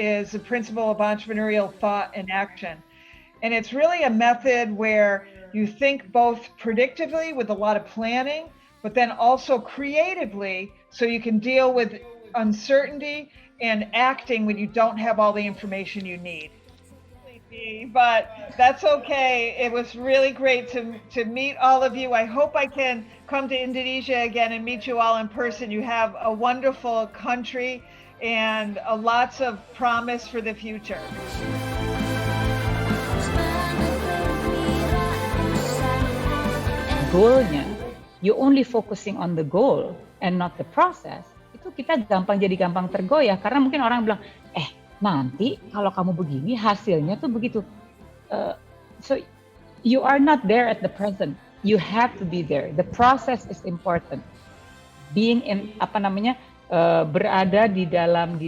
is the principle of entrepreneurial thought and action. And it's really a method where you think both predictively with a lot of planning, but then also creatively so you can deal with uncertainty and acting when you don't have all the information you need. But that's okay. It was really great to meet all of you. I hope I can come to Indonesia again and meet you all in person. You have a wonderful country and lots of promise for the future. Goalnya, you only focusing on the goal and not the process, itu kita jadi gampang tergoyah karena mungkin orang bilang, nanti kalau kamu begini hasilnya tuh begitu. So you are not there at the present. You have to be there. The process is important. Being in berada di dalam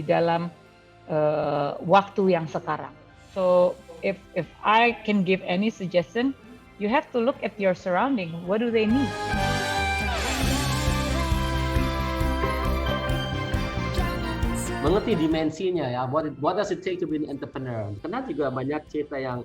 waktu yang sekarang. So if I can give any suggestion, you have to look at your surrounding. What do they need? Mengerti dimensinya ya, what does it take to be an entrepreneur? Karena juga banyak cerita yang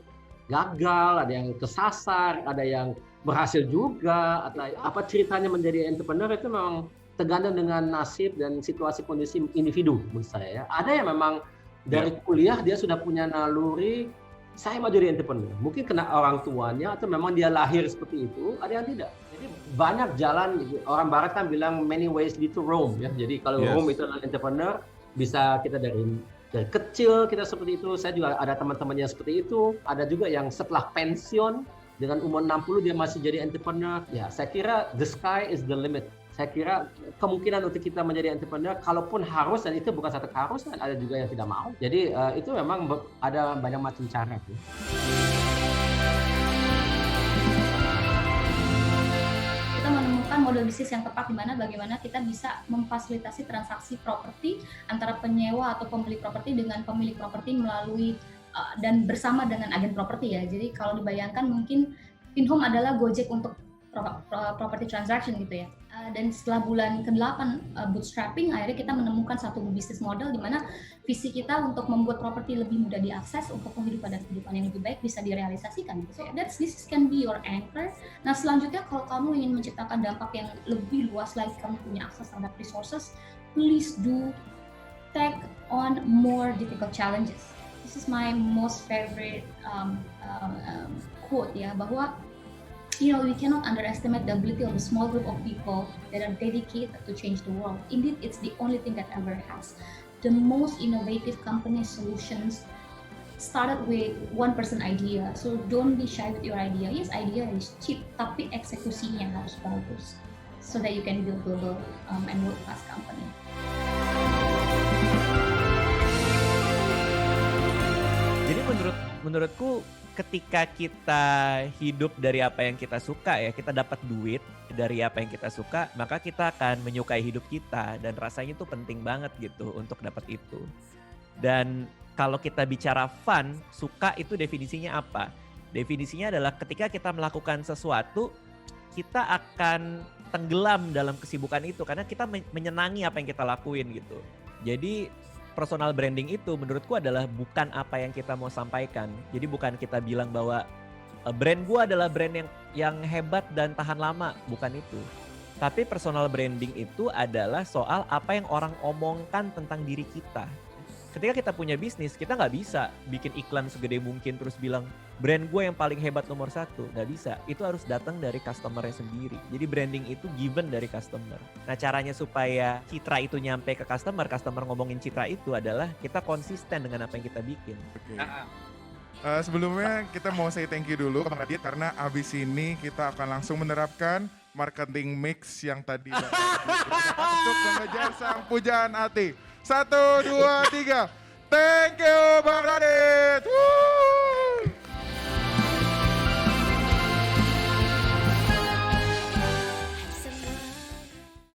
gagal, ada yang kesasar, ada yang berhasil juga, atau apa ceritanya menjadi entrepreneur itu memang tergantung dengan nasib dan situasi kondisi individu menurut saya ya. Ada yang memang dari kuliah dia sudah punya naluri, saya mau jadi entrepreneur. Mungkin kena orang tuanya atau memang dia lahir seperti itu, ada yang tidak. Jadi banyak jalan, orang barat kan bilang many ways lead to Rome ya. Jadi kalau Rome itu adalah entrepreneur, bisa kita dari kecil kita seperti itu. Saya juga ada teman-temannya seperti itu. Ada juga yang setelah pensiun dengan umur 60 dia masih jadi entrepreneur. Ya, saya kira the sky is the limit. Saya kira kemungkinan untuk kita menjadi entrepreneur, kalaupun harus, dan itu bukan satu keharusan, ada juga yang tidak mau. Jadi itu memang ada banyak macam cara. Model bisnis yang tepat di mana bagaimana kita bisa memfasilitasi transaksi properti antara penyewa atau pembeli properti dengan pemilik properti melalui dan bersama dengan agen properti ya. Jadi kalau dibayangkan mungkin Vinhome adalah Gojek untuk property transaction gitu ya. Dan setelah bulan ke-8 bootstrapping, akhirnya kita menemukan satu bisnis model di mana visi kita untuk membuat properti lebih mudah diakses untuk kehidupan yang lebih baik bisa direalisasikan. So this can be your anchor. Nah selanjutnya kalau kamu ingin menciptakan dampak yang lebih luas lagi, kamu punya akses terhadap resources, please do take on more difficult challenges. This is my most favorite quote ya, bahwa we cannot underestimate the ability of a small group of people that are dedicated to change the world. Indeed, it's the only thing that ever has. The most innovative company solutions started with one person idea. So don't be shy with your idea. Yes, idea is cheap, tapi eksekusinya harus bagus so that you can build global and world-class company. Jadi menurutku ketika kita hidup dari apa yang kita suka ya, kita dapat duit dari apa yang kita suka, maka kita akan menyukai hidup kita dan rasanya itu penting banget gitu untuk dapat itu. Dan kalau kita bicara fun, suka itu definisinya apa? Definisinya adalah ketika kita melakukan sesuatu, kita akan tenggelam dalam kesibukan itu karena kita menyenangi apa yang kita lakuin gitu. Jadi personal branding itu menurutku adalah bukan apa yang kita mau sampaikan. Jadi bukan kita bilang bahwa brand gua adalah brand yang hebat dan tahan lama, bukan itu. Tapi personal branding itu adalah soal apa yang orang omongkan tentang diri kita. Ketika kita punya bisnis, kita nggak bisa bikin iklan segede mungkin terus bilang brand gue yang paling hebat nomor 1. Nggak bisa, itu harus datang dari customer-nya sendiri. Jadi branding itu given dari customer. Nah caranya supaya citra itu nyampe ke customer ngomongin citra itu adalah kita konsisten dengan apa yang kita bikin. Okay. Sebelumnya kita mau say thank you dulu ke Bang Radit karena abis ini kita akan langsung menerapkan marketing mix yang tadi untuk mengejar sang pujaan hati. 1, 2, 3. Thank you Bang Radit. Woo!